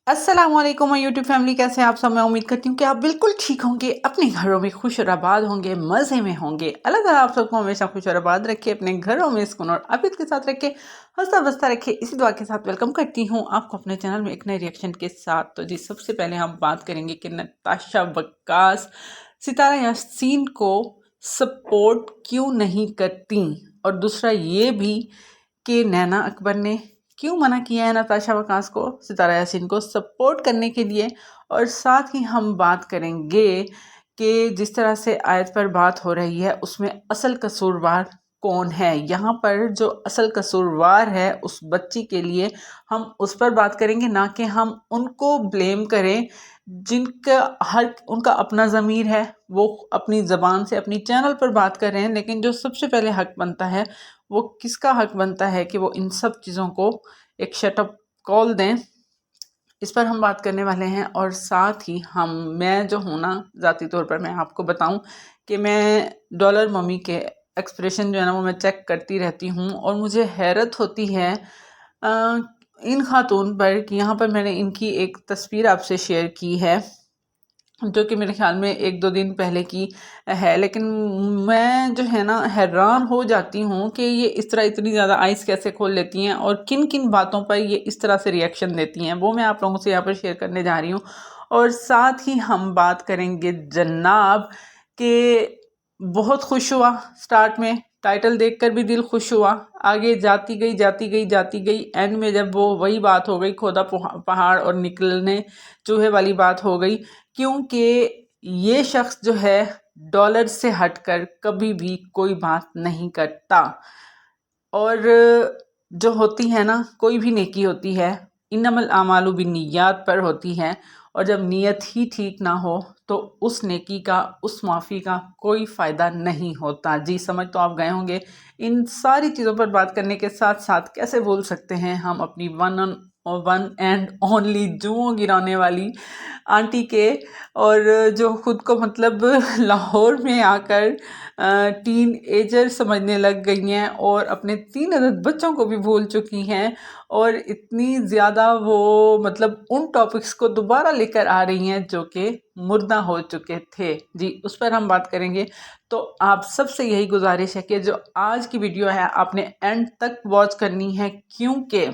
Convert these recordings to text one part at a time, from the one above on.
अस्सलाम वालेकुम YouTube family, कैसे हैं आप सब। मैं उम्मीद करती हूँ कि आप बिल्कुल ठीक होंगे, अपने घरों में खुश और आबाद होंगे, मज़े में होंगे। अल्लाह ताला आप सबको हमेशा खुश और आबाद रखे, अपने घरों में सुकून और आफियत के साथ रखे, हंसता बसता रखे। इसी दुआ के साथ वेलकम करती हूँ आपको अपने चैनल में एक नए रिएक्शन के साथ। तो जी, सबसे पहले हम बात करेंगे कि नताशा वक्कास सितारा यासीन को सपोर्ट क्यों नहीं करती, और दूसरा ये भी कि नैना अकबर ने क्यों मना किया है नताशा वकास को सितारा यासीन को सपोर्ट करने के लिए। और साथ ही हम बात करेंगे कि जिस तरह से आयत पर बात हो रही है उसमें असल कसूरवार कौन है। यहाँ पर जो असल कसूरवार है उस बच्ची के लिए हम उस पर बात करेंगे, ना कि हम उनको ब्लेम करें जिनका हर उनका अपना ज़मीर है, वो अपनी ज़बान से अपनी चैनल पर बात कर रहे हैं। लेकिन जो सबसे पहले हक बनता है, वो किसका हक बनता है कि वो इन सब चीज़ों को एक शटअप कॉल दें। इस पर हम बात करने वाले हैं। और साथ ही मैं जो हूँ ना, ज़ाती तौर पर मैं आपको बताऊं कि मैं डॉलर मम्मी के एक्सप्रेशन जो है ना वो मैं चेक करती रहती हूँ, और मुझे हैरत होती है अ, इन खातून पर कि यहाँ पर मैंने इनकी एक तस्वीर आपसे शेयर की है जो कि मेरे ख्याल में 1-2 दिन पहले की है। लेकिन मैं जो है ना हैरान हो जाती हूँ कि ये इस तरह इतनी ज़्यादा आइज़ कैसे खोल लेती हैं और किन किन बातों पर ये इस तरह से रिएक्शन देती हैं, वो मैं आप लोगों से यहाँ पर शेयर करने जा रही हूँ। और साथ ही हम बात करेंगे जन्नाब के। बहुत खुश हुआ स्टार्ट में, टाइटल देखकर भी दिल खुश हुआ। आगे जाती गई जाती गई जाती गई, एंड में जब वो वही बात हो गई खोदा पहाड़ और निकलने चूहे वाली बात हो गई। क्योंकि ये शख्स जो है डॉलर से हटकर कभी भी कोई बात नहीं करता। और जो होती है ना, कोई भी नेकी होती है इन्नमल आमालु बिन्नियात पर होती है, और जब नीयत ही ठीक ना हो तो उस नेकी का, उस माफ़ी का कोई फ़ायदा नहीं होता। जी, समझ तो आप गए होंगे। इन सारी चीज़ों पर बात करने के साथ साथ कैसे बोल सकते हैं हम अपनी वन एंड ओनली जुओं गिराने वाली आंटी के, और जो खुद को मतलब लाहौर में आकर टीन एजर समझने लग गई हैं और अपने 3 अदद बच्चों को भी भूल चुकी हैं, और इतनी ज़्यादा वो मतलब उन टॉपिक्स को दोबारा लेकर आ रही हैं जो कि मुर्दा हो चुके थे। जी, उस पर हम बात करेंगे। तो आप सबसे यही गुजारिश है कि जो आज की वीडियो है आपने एंड तक वॉच करनी है, क्योंकि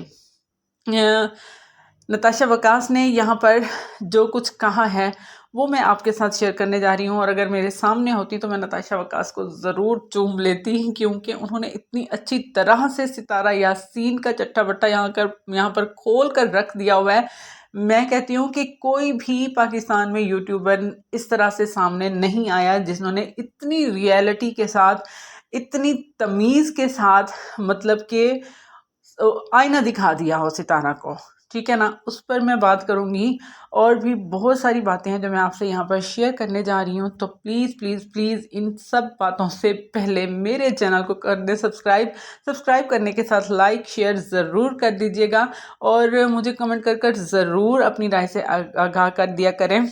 नताशा वकास ने यहाँ पर जो कुछ कहा है वो मैं आपके साथ शेयर करने जा रही हूँ। और अगर मेरे सामने होती तो मैं नताशा वकास को ज़रूर चूम लेती, क्योंकि उन्होंने इतनी अच्छी तरह से सितारा यासीन का चट्टा बट्टा यहाँ पर खोल कर रख दिया हुआ है। मैं कहती हूँ कि कोई भी पाकिस्तान में यूट्यूबर इस तरह से सामने नहीं आया जिन्होंने इतनी रियलिटी के साथ, इतनी तमीज़ के साथ, मतलब कि आईना दिखा दिया हो सितारा को। ठीक है ना, उस पर मैं बात करूँगी। और भी बहुत सारी बातें हैं जो मैं आपसे यहाँ पर शेयर करने जा रही हूँ। तो प्लीज़ प्लीज़ प्लीज़ इन सब बातों से पहले मेरे चैनल को कर दें सब्सक्राइब करने के साथ लाइक शेयर ज़रूर कर दीजिएगा, और मुझे कमेंट कर ज़रूर अपनी राय से आगाह कर दिया करें।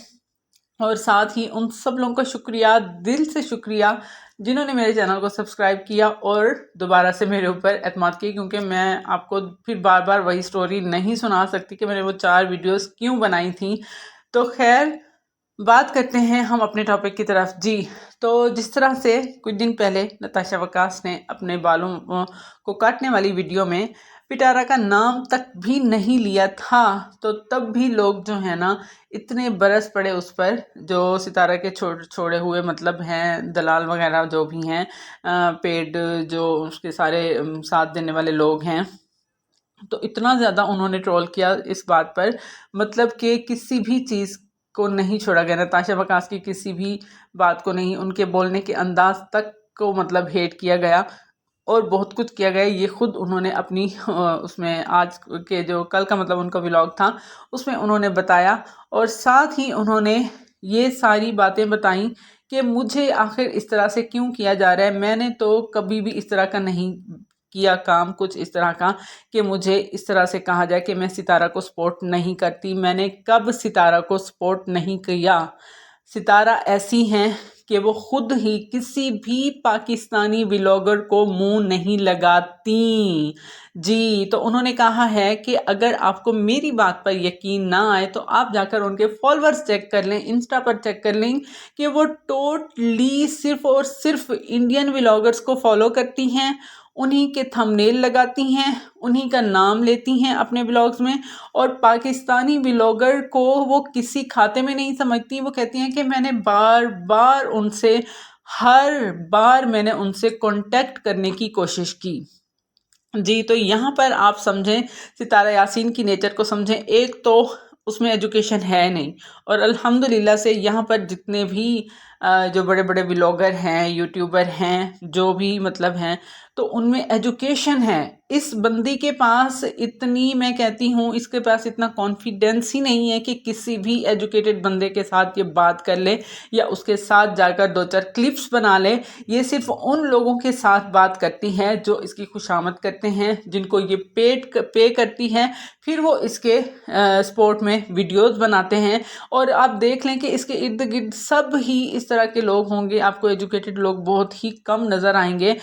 और साथ ही उन सब लोगों का शुक्रिया, दिल से शुक्रिया, जिन्होंने मेरे चैनल को सब्सक्राइब किया और दोबारा से मेरे ऊपर एतमाद किया, क्योंकि मैं आपको फिर बार बार वही स्टोरी नहीं सुना सकती कि मैंने वो 4 वीडियोस क्यों बनाई थी। तो खैर, बात करते हैं हम अपने टॉपिक की तरफ। जी, तो जिस तरह से कुछ दिन पहले नताशा वकास ने अपने बालों को काटने वाली वीडियो में पिटारा का नाम तक भी नहीं लिया था, तो तब भी लोग जो है ना इतने बरस पड़े उस पर, जो सितारा के छोड़े हुए मतलब हैं दलाल वगैरह जो भी हैं, पेड जो उसके सारे साथ देने वाले लोग हैं। तो इतना ज़्यादा उन्होंने ट्रोल किया इस बात पर, मतलब कि किसी भी चीज़ को नहीं छोड़ा गया, नताशा वकास की किसी भी बात को नहीं, उनके बोलने के अंदाज तक को मतलब हेट किया गया और बहुत कुछ किया गया। ये खुद उन्होंने अपनी उसमें आज के जो कल का मतलब उनका व्लॉग था उसमें उन्होंने बताया, और साथ ही उन्होंने ये सारी बातें बताई कि मुझे आखिर इस तरह से क्यों किया जा रहा है। मैंने तो कभी भी इस तरह का नहीं किया काम, कुछ इस तरह का कि मुझे इस तरह से कहा जाए कि मैं सितारा को सपोर्ट नहीं करती। मैंने कब सितारा को सपोर्ट नहीं किया? सितारा ऐसी हैं कि वो खुद ही किसी भी पाकिस्तानी व्लॉगर को मुंह नहीं लगाती। जी, तो उन्होंने कहा है कि अगर आपको मेरी बात पर यकीन ना आए तो आप जाकर उनके फॉलोअर्स चेक कर लें, इंस्टा पर चेक कर लें कि वो टोटली सिर्फ और सिर्फ इंडियन व्लॉगर्स को फॉलो करती हैं, उन्हीं के थंबनेल लगाती हैं, उन्हीं का नाम लेती हैं अपने ब्लॉग्स में, और पाकिस्तानी व्लॉगर को वो किसी खाते में नहीं समझती। वो कहती हैं कि मैंने बार बार उनसे, हर बार मैंने उनसे कांटेक्ट करने की कोशिश की। जी, तो यहाँ पर आप समझें, सितारा यासीन की नेचर को समझें। एक तो उसमें एजुकेशन है नहीं, और अल्हम्दुलिल्लाह से यहाँ पर जितने भी जो बड़े बड़े व्लॉगर हैं, यूट्यूबर हैं, जो भी मतलब हैं, तो उनमें एजुकेशन है। इस बंदी के पास इतनी, मैं कहती हूँ, इसके पास इतना कॉन्फिडेंस ही नहीं है कि किसी भी एजुकेटेड बंदे के साथ ये बात कर ले या उसके साथ जाकर दो चार क्लिप्स बना ले। ये सिर्फ उन लोगों के साथ बात करती है जो इसकी खुशामद करते हैं, जिनको ये पे करती है, फिर वो इसके स्पोर्ट में वीडियोस बनाते हैं। और आप देख लें कि इसके इर्द गिर्द सब ही इस तरह के लोग होंगे, आपको एजुकेटेड लोग बहुत ही कम नज़र आएंगे।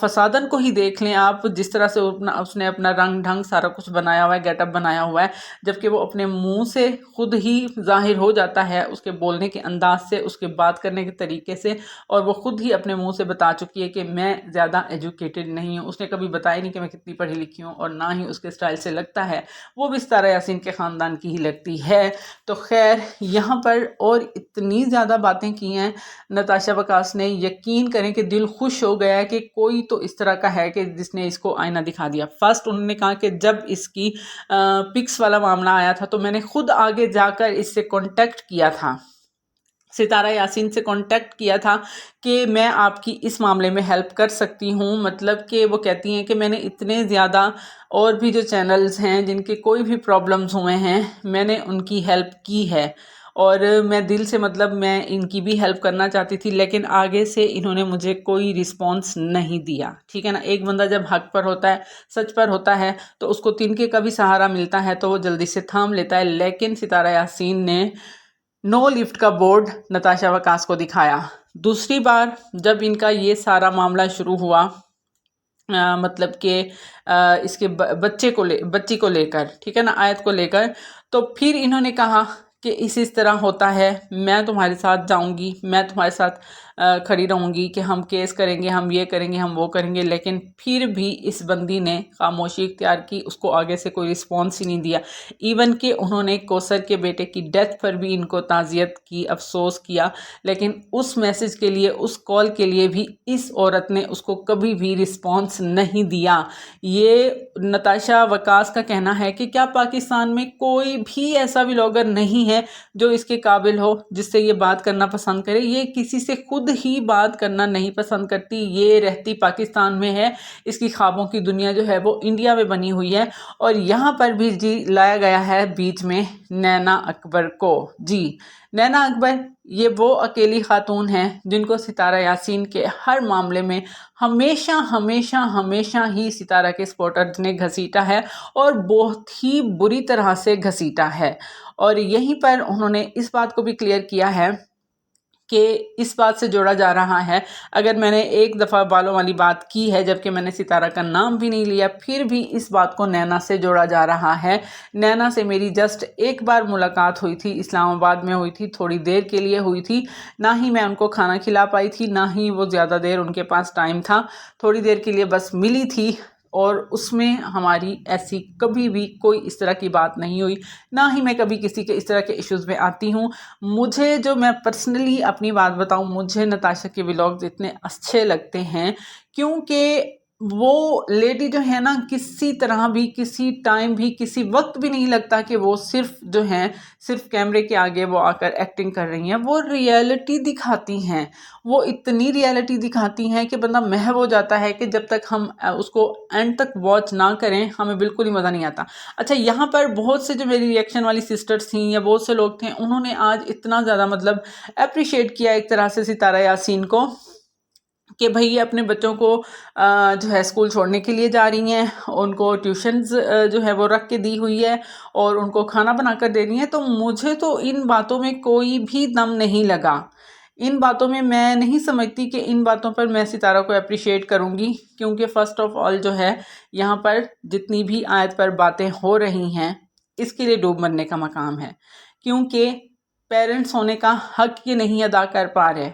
फसादन को ही देख लें आप, जिस तरह से उसने अपना रंग ढंग सारा कुछ बनाया हुआ है, गेटअप बनाया हुआ है, जबकि वो अपने मुंह से खुद ही जाहिर हो जाता है, उसके बोलने के अंदाज से, उसके बात करने के तरीके से, और वो खुद ही अपने मुंह से बता चुकी है कि मैं ज़्यादा एजुकेटेड नहीं हूँ। उसने कभी बताया नहीं कि मैं कितनी पढ़ी लिखी हूँ, और ना ही उसके स्टाइल से लगता है वो भी सितारा यासीन के ख़ानदान की ही लगती है। तो खैर, यहाँ पर और इतनी ज़्यादा बातें की हैं नताशा वकास ने, यकीन करें कि दिल खुश हो गया है कि कोई तो इस तरह का है कि जिसने इसको आईना दिखा दिया। फर्स्ट उन्होंने कहा कि जब इसकी पिक्स वाला मामला आया था तो मैंने खुद आगे जाकर इससे कांटेक्ट किया था, सितारा यासीन से कांटेक्ट किया था कि मैं आपकी इस मामले में हेल्प कर सकती हूँ। मतलब कि वो कहती हैं कि मैंने इतने ज़्यादा और भी जो चैनल्स हैं जिनके कोई भी प्रॉब्लम्स हुए हैं, मैंने उनकी हेल्प की है, और मैं दिल से, मतलब मैं इनकी भी हेल्प करना चाहती थी, लेकिन आगे से इन्होंने मुझे कोई रिस्पॉन्स नहीं दिया। ठीक है ना, एक बंदा जब हक पर होता है, सच पर होता है, तो उसको तिनके का भी सहारा मिलता है तो वो जल्दी से थाम लेता है। लेकिन सितारा यासीन ने नो लिफ्ट का बोर्ड नताशा वकास को दिखाया। दूसरी बार जब इनका ये सारा मामला शुरू हुआ, मतलब कि इसके बच्ची को लेकर, ठीक है ना, आयत को लेकर, तो फिर इन्होंने कहा कि इस तरह होता है, मैं तुम्हारे साथ जाऊंगी, मैं तुम्हारे साथ खड़ी रहूंगी, कि हम केस करेंगे, हम ये करेंगे, हम वो करेंगे। लेकिन फिर भी इस बंदी ने खामोशी इख्तियार की, उसको आगे से कोई रिस्पॉन्स ही नहीं दिया। इवन कि उन्होंने कौसर के बेटे की डेथ पर भी इनको ताज़ियत की, अफसोस किया, लेकिन उस मैसेज के लिए, उस कॉल के लिए भी इस औरत ने उसको कभी भी रिस्पॉन्स नहीं दिया। ये नताशा वकास का कहना है कि क्या पाकिस्तान में कोई भी ऐसा व्लॉगर नहीं है जो इसके काबिल हो, जिससे ये बात करना पसंद करे। ये किसी से खुद ही बात करना नहीं पसंद करती, ये रहती पाकिस्तान में है, इसकी ख्वाबों की दुनिया जो है वो इंडिया में बनी हुई है। और यहाँ पर भी जी लाया गया है बीच में नैना अकबर को। जी, नैना अकबर ये वो अकेली खातून हैं जिनको सितारा यासीन के हर मामले में हमेशा हमेशा हमेशा ही सितारा के सपोर्टर्स ने घसीटा है, और बहुत ही बुरी तरह से घसीटा है। और यहीं पर उन्होंने इस बात को भी क्लियर किया है कि इस बात से जोड़ा जा रहा है, अगर मैंने एक दफ़ा बालों वाली बात की है जबकि मैंने सितारा का नाम भी नहीं लिया, फिर भी इस बात को नैना से जोड़ा जा रहा है। नैना से मेरी जस्ट एक बार मुलाकात हुई थी, इस्लामाबाद में हुई थी, थोड़ी देर के लिए हुई थी, ना ही मैं उनको खाना खिला पाई थी, ना ही वो ज़्यादा देर उनके पास टाइम था, थोड़ी देर के लिए बस मिली थी, और उसमें हमारी ऐसी कभी भी कोई इस तरह की बात नहीं हुई, ना ही मैं कभी किसी के इस तरह के इश्यूज़ में आती हूँ। मुझे, जो मैं पर्सनली अपनी बात बताऊँ, मुझे नताशा के व्लॉग्स इतने अच्छे लगते हैं क्योंकि वो लेडी जो है ना, किसी तरह भी, किसी टाइम भी, किसी वक्त भी नहीं लगता कि वो सिर्फ जो हैं, सिर्फ कैमरे के आगे वो आकर एक्टिंग कर रही हैं। वो रियलिटी दिखाती हैं, वो इतनी रियलिटी दिखाती हैं कि बंदा महव हो जाता है कि जब तक हम उसको एंड तक वॉच ना करें हमें बिल्कुल ही मज़ा नहीं आता। अच्छा, यहाँ पर बहुत से जो मेरी रिएक्शन वाली सिस्टर्स थी या बहुत से लोग थे, उन्होंने आज इतना ज़्यादा मतलब अप्रिशिएट किया एक तरह से सितारा यासीन को, कि भाई ये अपने बच्चों को जो है स्कूल छोड़ने के लिए जा रही हैं, उनको ट्यूशन्स जो है वो रख के दी हुई है और उनको खाना बना कर दे रही हैं। तो मुझे तो इन बातों में कोई भी दम नहीं लगा। इन बातों में मैं नहीं समझती कि इन बातों पर मैं सितारा को अप्रिशिएट करूँगी, क्योंकि फ़र्स्ट ऑफ ऑल जो है यहाँ पर जितनी भी आयत पर बातें हो रही हैं इसके लिए डूब मरने का मकाम है, क्योंकि पेरेंट्स होने का हक ये नहीं अदा कर पा रहे।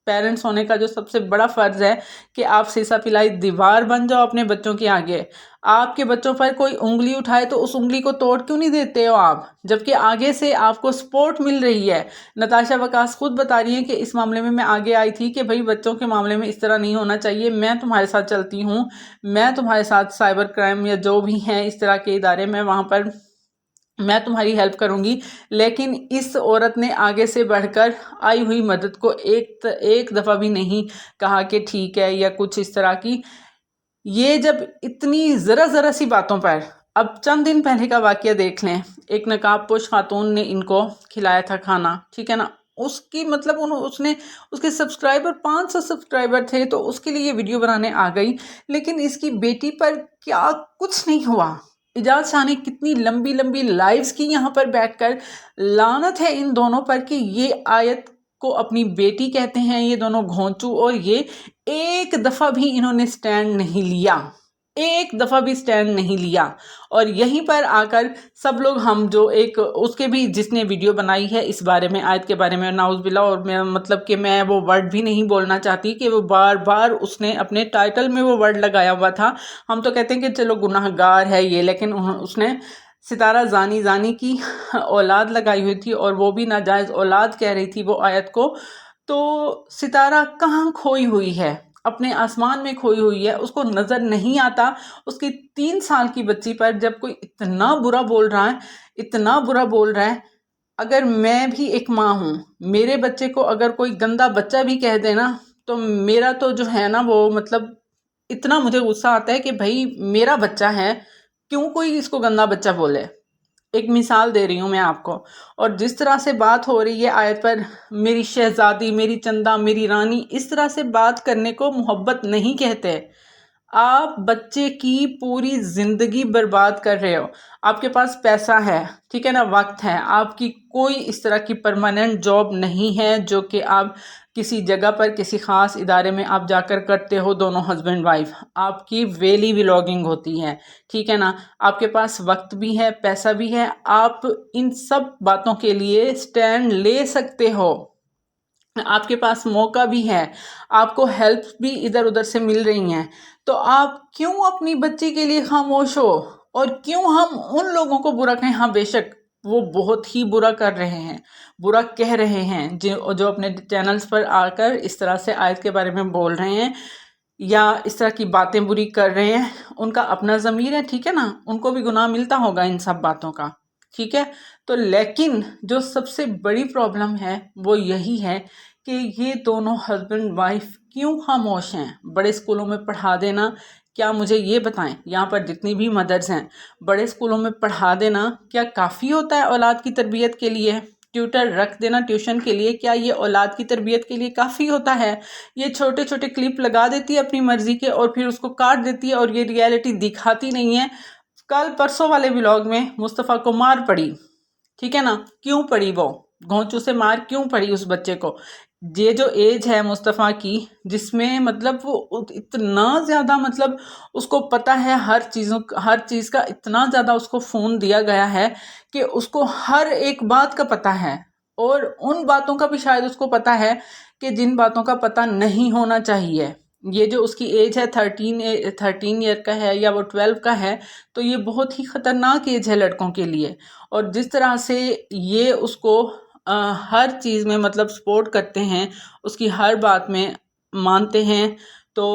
पेरेंट्स होने का जो सबसे बड़ा फ़र्ज़ है कि आप सीसा पिलाई दीवार बन जाओ अपने बच्चों के आगे। आपके बच्चों पर कोई उंगली उठाए तो उस उंगली को तोड़ क्यों नहीं देते हो आप, जबकि आगे से आपको सपोर्ट मिल रही है। नताशा वकास खुद बता रही हैं कि इस मामले में मैं आगे आई थी कि भाई बच्चों के मामले में इस तरह नहीं होना चाहिए, मैं तुम्हारे साथ चलती हूँ, मैं तुम्हारे साथ साइबर क्राइम या जो भी हैं इस तरह के इदारे में वहाँ पर मैं तुम्हारी हेल्प करूंगी। लेकिन इस औरत ने आगे से बढ़कर आई हुई मदद को एक दफ़ा भी नहीं कहा कि ठीक है या कुछ इस तरह की। ये जब इतनी ज़रा सी बातों पर, अब चंद दिन पहले का वाक़या देख लें, एक नकाबपोश खातून ने इनको खिलाया था खाना, ठीक है ना, उसकी मतलब उसने उसके सब्सक्राइबर 500 सब्सक्राइबर थे तो उसके लिए ये वीडियो बनाने आ गई। लेकिन इसकी बेटी पर क्या कुछ नहीं हुआ। इजाज़ शाह ने कितनी लंबी लंबी लाइव्स की यहाँ पर बैठकर। लानत है इन दोनों पर कि ये आयत को अपनी बेटी कहते हैं ये दोनों घोंचू, और ये एक दफ़ा भी इन्होंने स्टैंड नहीं लिया, एक दफ़ा भी स्टैंड नहीं लिया। और यहीं पर आकर सब लोग हम जो एक उसके भी जिसने वीडियो बनाई है इस बारे में, आयत के बारे में, नाउज़ुबिल्लाह, और मैं मतलब कि मैं वो वर्ड भी नहीं बोलना चाहती कि वो बार बार उसने अपने टाइटल में वो वर्ड लगाया हुआ था। हम तो कहते हैं कि चलो गुनाहगार है ये, लेकिन उसने सितारा जानी जानी की औलाद लगाई हुई थी और वो भी नाजायज़ औलाद कह रही थी वो आयत को। तो सितारा कहाँ खोई हुई है, अपने आसमान में खोई हुई है, उसको नज़र नहीं आता उसकी 3 साल की बच्ची पर जब कोई इतना बुरा बोल रहा है, इतना बुरा बोल रहा है। अगर मैं भी एक माँ हूँ, मेरे बच्चे को अगर कोई गंदा बच्चा भी कह देना तो मेरा तो जो है ना वो मतलब इतना मुझे गुस्सा आता है कि भाई मेरा बच्चा है, क्यों कोई इसको गंदा बच्चा बोले। एक मिसाल दे रही हूँ मैं आपको। और जिस तरह से बात हो रही है आयत पर, मेरी शहजादी, मेरी चंदा, मेरी रानी, इस तरह से बात करने को मोहब्बत नहीं कहते। आप बच्चे की पूरी ज़िंदगी बर्बाद कर रहे हो। आपके पास पैसा है, ठीक है ना, वक्त है, आपकी कोई इस तरह की परमानेंट जॉब नहीं है जो कि आप किसी जगह पर किसी ख़ास इदारे में आप जाकर करते हो, दोनों हस्बैंड वाइफ, आपकी वेली व्लॉगिंग होती है, ठीक है ना। आपके पास वक्त भी है, पैसा भी है, आप इन सब बातों के लिए स्टैंड ले सकते हो, आपके पास मौका भी है, आपको हेल्प भी इधर उधर से मिल रही हैं। तो आप क्यों अपनी बच्ची के लिए खामोश हो, और क्यों हम उन लोगों को बुरा कहें। हाँ बेशक वो बहुत ही बुरा कर रहे हैं, बुरा कह रहे हैं, जो जो अपने चैनल्स पर आकर इस तरह से आयत के बारे में बोल रहे हैं या इस तरह की बातें बुरी कर रहे हैं, उनका अपना ज़मीर है, ठीक है ना, उनको भी गुनाह मिलता होगा इन सब बातों का, ठीक है। तो लेकिन जो सबसे बड़ी प्रॉब्लम है वो यही है कि ये दोनों हस्बैंड वाइफ क्यों खामोश हैं। बड़े स्कूलों में पढ़ा देना, क्या मुझे ये बताएं, यहाँ पर जितनी भी मदर्स हैं, बड़े स्कूलों में पढ़ा देना क्या काफ़ी होता है औलाद की तरबियत के लिए। ट्यूटर रख देना ट्यूशन के लिए, क्या ये औलाद की तरबियत के लिए काफ़ी होता है। ये छोटे छोटे क्लिप लगा देती है अपनी मर्जी के और फिर उसको काट देती है और ये रियलिटी दिखाती नहीं है। कल परसों वाले व्लॉग में मुस्तफ़ा को मार पड़ी, ठीक है ना, क्यों पड़ी, वो घोंचू से मार क्यों पड़ी उस बच्चे को। ये जो एज है मुस्तफ़ा की, जिसमें मतलब वो इतना ज़्यादा मतलब उसको पता है हर चीज़ का इतना ज़्यादा उसको फ़ोन दिया गया है कि उसको हर एक बात का पता है, और उन बातों का भी शायद उसको पता है कि जिन बातों का पता नहीं होना चाहिए। ये जो उसकी एज है 13 ईयर का है या वो 12 का है, तो ये बहुत ही ख़तरनाक एज है लड़कों के लिए। और जिस तरह से ये उसको हर चीज़ में मतलब सपोर्ट करते हैं, उसकी हर बात में मानते हैं। तो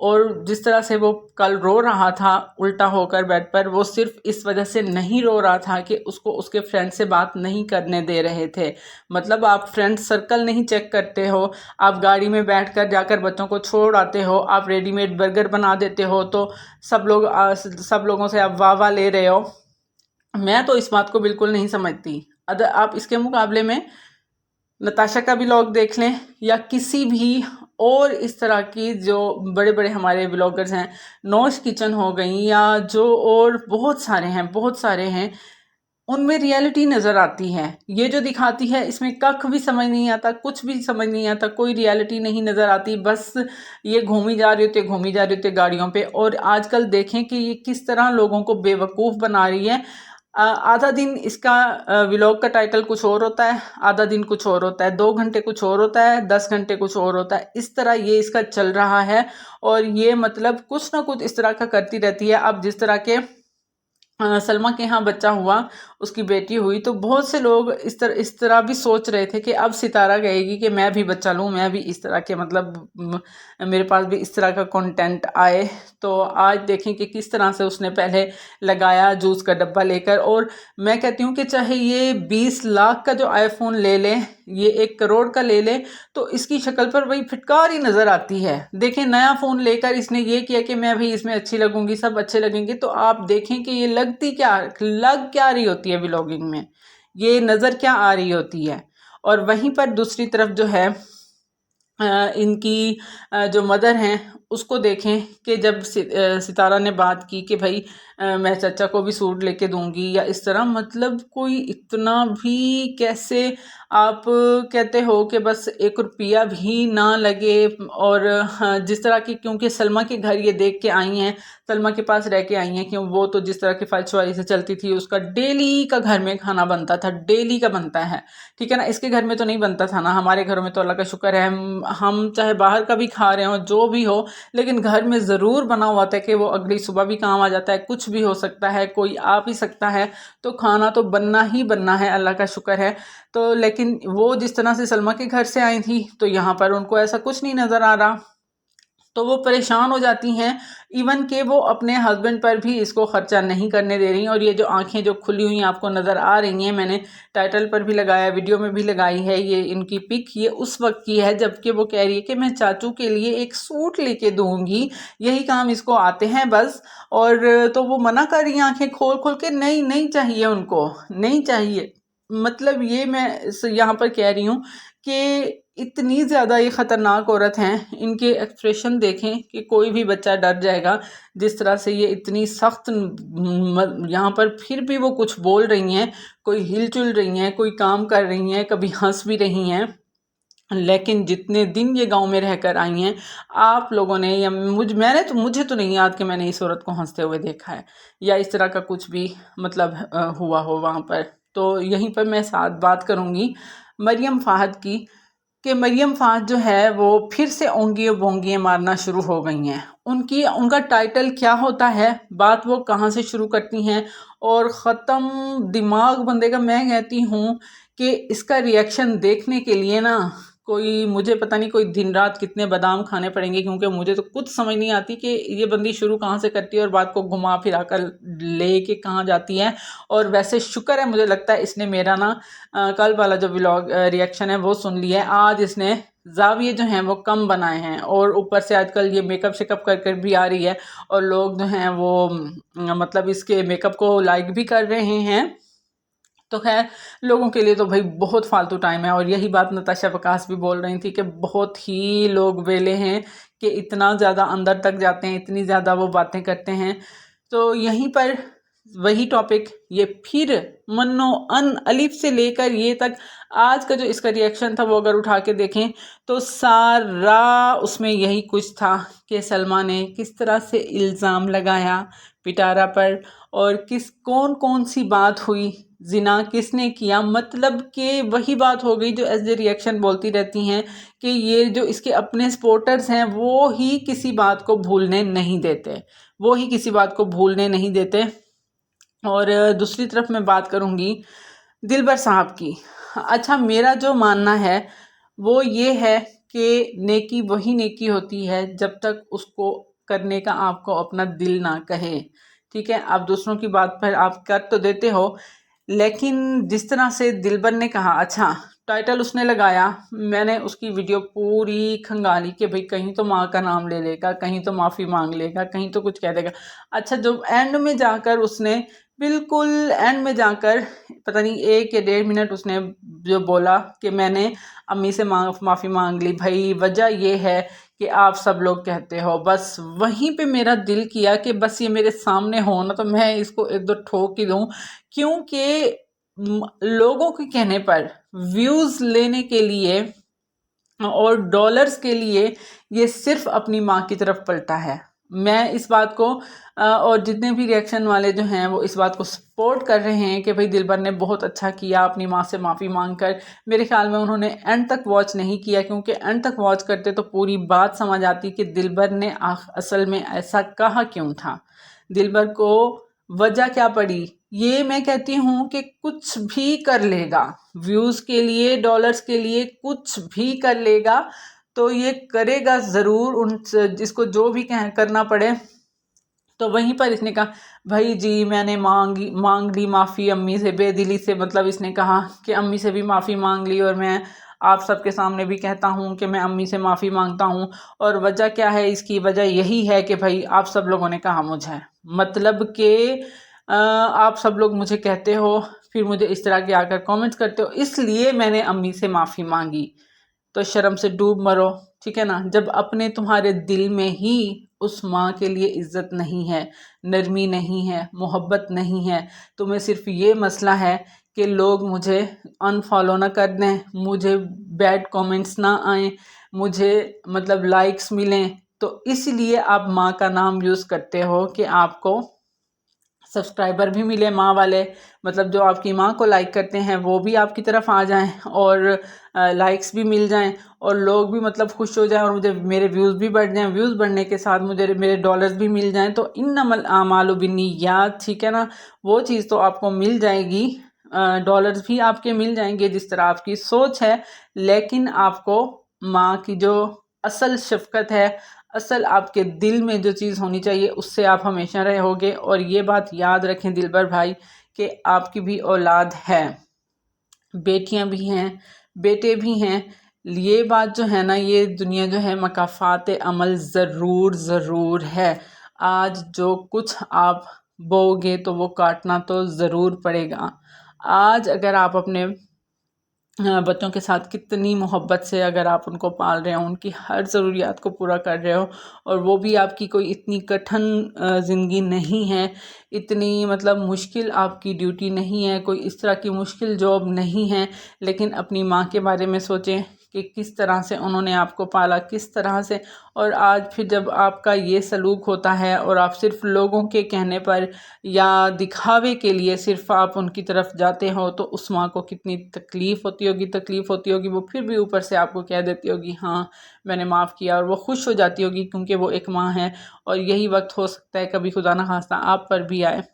और जिस तरह से वो कल रो रहा था उल्टा होकर बेड पर, वो सिर्फ इस वजह से नहीं रो रहा था कि उसको उसके फ्रेंड से बात नहीं करने दे रहे थे। मतलब आप फ्रेंड सर्कल नहीं चेक करते हो, आप गाड़ी में बैठकर जाकर बच्चों को छोड़ आते हो, आप रेडीमेड बर्गर बना देते हो, तो सब लोगों से आप वाह वाह ले रहे हो। मैं तो इस बात को बिल्कुल नहीं समझती। अगर आप इसके मुकाबले में नताशा का व्लॉग देख लें या किसी भी और इस तरह की जो बड़े बड़े हमारे ब्लॉगर्स हैं, नौश किचन हो गई या जो और बहुत सारे हैं, उनमें रियलिटी नज़र आती है। ये जो दिखाती है इसमें कख भी समझ नहीं आता, कुछ भी समझ नहीं आता, कोई रियलिटी नहीं नज़र आती। बस ये घूमी जा रही होती है गाड़ियों पे। और आजकल देखें कि ये किस तरह लोगों को बेवकूफ़ बना रही है। आधा दिन इसका व्लॉग का टाइटल कुछ और होता है, आधा दिन कुछ और होता है, 2 घंटे कुछ और होता है, 10 घंटे कुछ और होता है। इस तरह ये इसका चल रहा है और ये मतलब कुछ ना कुछ इस तरह का करती रहती है। अब जिस तरह के सलमा के यहाँ बच्चा हुआ, उसकी बेटी हुई, तो बहुत से लोग इस तरह भी सोच रहे थे कि अब सितारा कहेगी कि मैं भी बच्चा लूँ, मैं भी इस तरह के मतलब मेरे पास भी इस तरह का कंटेंट आए। तो आज देखें कि किस तरह से उसने पहले लगाया जूस का डब्बा लेकर। और मैं कहती हूँ कि चाहे ये 20 लाख का जो आईफोन ले ले, ये 1 करोड़ का ले ले, तो इसकी शक्ल पर वही फिटकार ही नज़र आती है। देखें, नया फ़ोन लेकर इसने ये किया कि मैं भी इसमें अच्छी लगूंगी, सब अच्छे लगेंगे। तो आप देखें कि ये लग क्या रही होती है व्लॉगिंग में, ये नज़र क्या आ रही होती है। और वहीं पर दूसरी तरफ जो है इनकी जो मदर हैं उसको देखें कि जब सितारा ने बात की कि भाई मैं चाचा को भी सूट लेके दूंगी या इस तरह, मतलब कोई इतना भी कैसे आप कहते हो कि बस 1 रुपया भी ना लगे। और हाँ, जिस तरह की, क्योंकि सलमा के घर ये देख के आई हैं, सलमा के पास रह के आई हैं, क्यों वो तो जिस तरह की फलसवारी से चलती थी, उसका डेली का घर में खाना बनता था, डेली का बनता है, ठीक है ना। इसके घर में तो नहीं बनता था ना, हमारे घरों में तो अल्लाह का शुक्र है हम चाहे बाहर का भी खा रहे हो जो भी हो, लेकिन घर में ज़रूर बना हुआ था कि वो अगली सुबह भी काम आ जाता है। कुछ भी हो सकता है, कोई आ भी सकता है, तो खाना तो बनना ही बनना है, अल्लाह का शुक्र है। तो लेकिन वो जिस तरह से सलमा के घर से आई थी, तो यहाँ पर उनको ऐसा कुछ नहीं नज़र आ रहा, तो वो परेशान हो जाती हैं। इवन कि वो अपने हस्बैंड पर भी इसको खर्चा नहीं करने दे रही। और ये जो आंखें जो खुली हुई आपको नज़र आ रही हैं, मैंने टाइटल पर भी लगाया, वीडियो में भी लगाई है, ये इनकी पिक, ये उस वक्त की है जबकि वो कह रही है कि मैं चाचू के लिए एक सूट लेके दूंगी, यही काम इसको आते हैं बस। और तो वो मना कर रही हैं आंखें खोल खोल के, नहीं नहीं चाहिए उनको, नहीं चाहिए। मतलब ये मैं यहाँ पर कह रही हूँ कि इतनी ज़्यादा ये ख़तरनाक औरत हैं, इनके एक्सप्रेशन देखें कि कोई भी बच्चा डर जाएगा। जिस तरह से ये इतनी सख्त यहाँ पर फिर भी वो कुछ बोल रही हैं, कोई हिलचुल रही हैं, कोई काम कर रही हैं, कभी हंस भी रही हैं। लेकिन जितने दिन ये गांव में रहकर आई हैं, आप लोगों ने या मुझे तो नहीं याद कि मैंने इस औरत को हंसते हुए देखा है या इस तरह का कुछ भी मतलब हुआ हो वहाँ पर। तो यहीं पर मैं साथ बात करूँगी मरियम फ़ाहद की, कि मरियम फ़ाहद जो है वो फिर से ओंगियों बोंगियाँ मारना शुरू हो गई हैं। उनका टाइटल क्या होता है, बात वो कहाँ से शुरू करती हैं और ख़त्म दिमाग बंदे का। मैं कहती हूँ कि इसका रिएक्शन देखने के लिए ना कोई, मुझे पता नहीं कोई दिन रात कितने बादाम खाने पड़ेंगे, क्योंकि मुझे तो कुछ समझ नहीं आती कि ये बंदी शुरू कहाँ से करती है और बात को घुमा फिरा कर ले के कहाँ जाती है। और वैसे शुक्र है, मुझे लगता है इसने मेरा ना कल वाला जो व्लॉग रिएक्शन है वो सुन लिया है। आज इसने जाविये जो हैं वो कम बनाए हैं और ऊपर से आजकल ये मेकअप शेकअप कर कर भी आ रही है और लोग जो हैं वो मतलब इसके मेकअप को लाइक भी कर रहे हैं। तो खैर, लोगों के लिए तो भाई बहुत फालतू टाइम है। और यही बात नताशा बकास भी बोल रही थी कि बहुत ही लोग वेले हैं कि इतना ज़्यादा अंदर तक जाते हैं, इतनी ज़्यादा वो बातें करते हैं। तो यहीं पर वही टॉपिक ये फिर मन्नो अन अलिफ से लेकर ये तक आज का जो इसका रिएक्शन था वो अगर उठा के देखें तो सारा उसमें यही कुछ था कि सलमा ने किस तरह से इल्ज़ाम लगाया पिटारा पर और कौन कौन सी बात हुई, जिना किसने किया। मतलब कि वही बात हो गई जो एज ए रिएक्शन बोलती रहती हैं कि ये जो इसके अपने सपोर्टर्स हैं वो ही किसी बात को भूलने नहीं देते, वो ही किसी बात को भूलने नहीं देते। और दूसरी तरफ मैं बात करूँगी दिलबर साहब की। अच्छा, मेरा जो मानना है वो ये है कि नेकी वही नेकी होती है जब तक उसको करने का आपको अपना दिल ना कहे, ठीक है। आप दूसरों की बात पर आप कर तो देते हो, लेकिन जिस तरह से दिलबर ने कहा, अच्छा टाइटल उसने लगाया, मैंने उसकी वीडियो पूरी खंगाली कि भाई कहीं तो माँ का नाम ले लेगा, कहीं तो माफ़ी मांग लेगा, कहीं तो कुछ कह देगा। अच्छा, जो एंड में जाकर उसने बिल्कुल एंड में जाकर पता नहीं 1 या 1.5 मिनट उसने जो बोला कि मैंने अम्मी से माफ़ी मांग ली, भाई वजह ये है कि आप सब लोग कहते हो, बस वहीं पे मेरा दिल किया कि बस ये मेरे सामने हो ना तो मैं इसको एक दो ठोक ही दूँ, क्योंकि लोगों के कहने पर व्यूज़ लेने के लिए और डॉलर्स के लिए ये सिर्फ अपनी माँ की तरफ पलटा है। मैं इस बात को और जितने भी रिएक्शन वाले जो हैं वो इस बात को सपोर्ट कर रहे हैं कि भाई दिलबर ने बहुत अच्छा किया अपनी माँ से माफ़ी मांगकर। मेरे ख्याल में उन्होंने एंड तक वॉच नहीं किया, क्योंकि एंड तक वॉच करते तो पूरी बात समझ आती कि दिलबर ने असल में ऐसा कहा क्यों था, दिलबर को वजह क्या पड़ी। ये मैं कहती हूँ कि कुछ भी कर लेगा व्यूज़ के लिए, डॉलर्स के लिए कुछ भी कर लेगा, तो ये करेगा ज़रूर, उन जिसको जो भी करना पड़े। तो वहीं पर इसने कहा भाई जी मैंने मांग ली माफ़ी अम्मी से बेदिली से, मतलब इसने कहा कि अम्मी से भी माफ़ी मांग ली और मैं आप सबके सामने भी कहता हूँ कि मैं अम्मी से माफ़ी मांगता हूँ। और वजह क्या है, इसकी वजह यही है कि भाई आप सब लोगों ने कहा मुझे, मतलब कि आप सब लोग मुझे कहते हो फिर मुझे इस तरह के आकर कमेंट्स करते हो, इसलिए मैंने अम्मी से माफ़ी मांगी। तो शर्म से डूब मरो, ठीक है ना। जब अपने तुम्हारे दिल में ही उस माँ के लिए इज्जत नहीं है, नरमी नहीं है, मोहब्बत नहीं है, तुम्हें सिर्फ ये मसला है कि लोग मुझे अनफॉलो ना कर दें, मुझे बैड कमेंट्स ना आए, मुझे मतलब लाइक्स मिलें, तो इसलिए आप माँ का नाम यूज़ करते हो कि आपको सब्सक्राइबर भी मिले माँ वाले, मतलब जो आपकी माँ को लाइक करते हैं वो भी आपकी तरफ आ जाएं और लाइक्स भी मिल जाएं और लोग भी मतलब खुश हो जाएं और मुझे मेरे व्यूज़ भी बढ़ जाएं, व्यूज़ बढ़ने के साथ मुझे मेरे डॉलर्स भी मिल जाएं। तो इन्नमल आमालु बिन्नियात, ठीक है ना, वो चीज़ तो आपको मिल जाएगी, डॉलर्स भी आपके मिल जाएंगे जिस तरह आपकी सोच है, लेकिन आपको माँ की जो असल शफ़क़त है, असल आपके दिल में जो चीज़ होनी चाहिए उससे आप हमेशा रहोगे। और ये बात याद रखें दिलबर भाई कि आपकी भी औलाद है, बेटियां भी हैं, बेटे भी हैं। ये बात जो है ना, ये दुनिया जो है मकाफ़ात अमल ज़रूर ज़रूर है। आज जो कुछ आप बोओगे तो वो काटना तो ज़रूर पड़ेगा। आज अगर आप अपने बच्चों के साथ कितनी मोहब्बत से अगर आप उनको पाल रहे हो, उनकी हर ज़रूरियात को पूरा कर रहे हो, और वो भी आपकी कोई इतनी कठिन ज़िंदगी नहीं है, इतनी मतलब मुश्किल आपकी ड्यूटी नहीं है, कोई इस तरह की मुश्किल जॉब नहीं है, लेकिन अपनी माँ के बारे में सोचें कि किस तरह से उन्होंने आपको पाला, किस तरह से। और आज फिर जब आपका ये सलूक होता है और आप सिर्फ लोगों के कहने पर या दिखावे के लिए सिर्फ आप उनकी तरफ जाते हो, तो उस माँ को कितनी तकलीफ़ होती होगी। वो फिर भी ऊपर से आपको कह देती होगी हाँ मैंने माफ़ किया, और वो खुश हो जाती होगी क्योंकि वो एक माँ है। और यही वक्त हो सकता है कभी खुदा न खास्ता आप पर भी आए।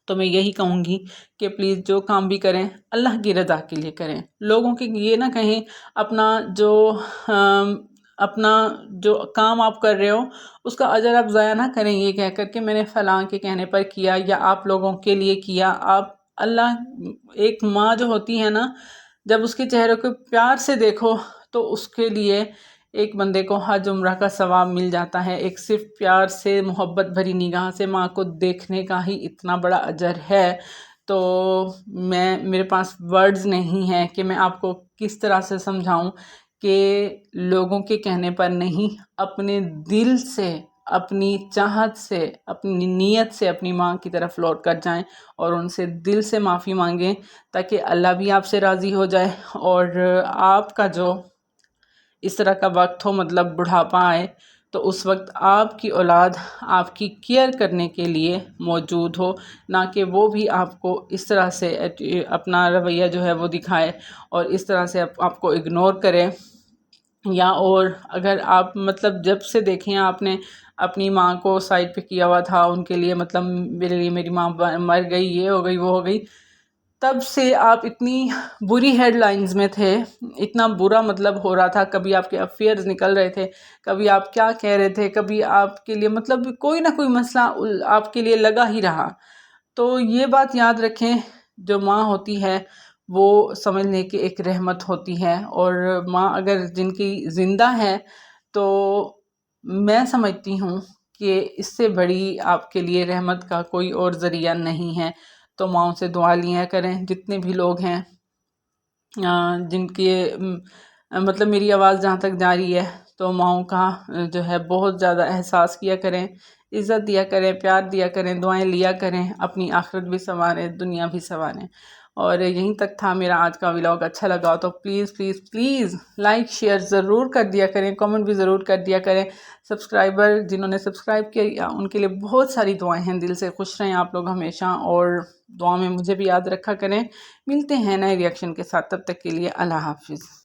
तो मैं यही कहूँगी कि प्लीज़ जो काम भी करें अल्लाह की रज़ा के लिए करें, लोगों के ये ना कहें अपना जो अपना जो काम आप कर रहे हो उसका अजर आप ज़ाया ना करें ये कह कर के मैंने फ़लाँ के कहने पर किया या आप लोगों के लिए किया। आप अल्लाह, एक माँ जो होती है ना, जब उसके चेहरे को प्यार से देखो तो उसके लिए एक बंदे को हज उम्रा का सवाब मिल जाता है। एक सिर्फ प्यार से मोहब्बत भरी निगाह से माँ को देखने का ही इतना बड़ा अजर है। तो मेरे पास वर्ड्स नहीं है कि मैं आपको किस तरह से समझाऊं कि लोगों के कहने पर नहीं, अपने दिल से, अपनी चाहत से, अपनी नीयत से अपनी माँ की तरफ लौट कर जाएं और उनसे दिल से माफ़ी मांगें, ताकि अल्लाह भी आपसे राज़ी हो जाए और आपका जो इस तरह का वक्त हो, मतलब बुढ़ापा आए, तो उस वक्त आपकी औलाद आपकी केयर करने के लिए मौजूद हो, ना कि वो भी आपको इस तरह से अपना रवैया जो है वो दिखाए और इस तरह से आपको इग्नोर करे। या और अगर आप मतलब जब से देखें आपने अपनी माँ को साइड पे किया हुआ था उनके लिए, मतलब मेरे लिए मेरी माँ मर गई, ये हो गई, वो हो गई, तब से आप इतनी बुरी हेडलाइंस में थे, इतना बुरा मतलब हो रहा था, कभी आपके अफेयर्स निकल रहे थे, कभी आप क्या कह रहे थे, कभी आपके लिए मतलब कोई ना कोई मसला आपके लिए लगा ही रहा। तो ये बात याद रखें, जो माँ होती है वो समझने की एक रहमत होती है, और माँ अगर जिनकी ज़िंदा है तो मैं समझती हूँ कि इससे बड़ी आपके लिए रहमत का कोई और ज़रिया नहीं है। तो माओ से दुआ लिया करें जितने भी लोग हैं जिनके मतलब मेरी आवाज़ जहाँ तक जा रही है, तो माओ का जो है बहुत ज़्यादा एहसास किया करें, इज़्ज़त दिया करें, प्यार दिया करें, दुआएं लिया करें, अपनी आखिरत भी संवारें, दुनिया भी संवारें। और यहीं तक था मेरा आज का व्लॉग। अच्छा लगा तो please please please like share ज़रूर कर दिया करें, कमेंट भी ज़रूर कर दिया करें। सब्सक्राइबर जिन्होंने सब्सक्राइब किया उनके लिए बहुत सारी दुआएं हैं। दिल से खुश रहें आप लोग हमेशा, और दुआ में मुझे भी याद रखा करें। मिलते हैं नए रिएक्शन के साथ, तब तक के लिए अल्लाह हाफिज़।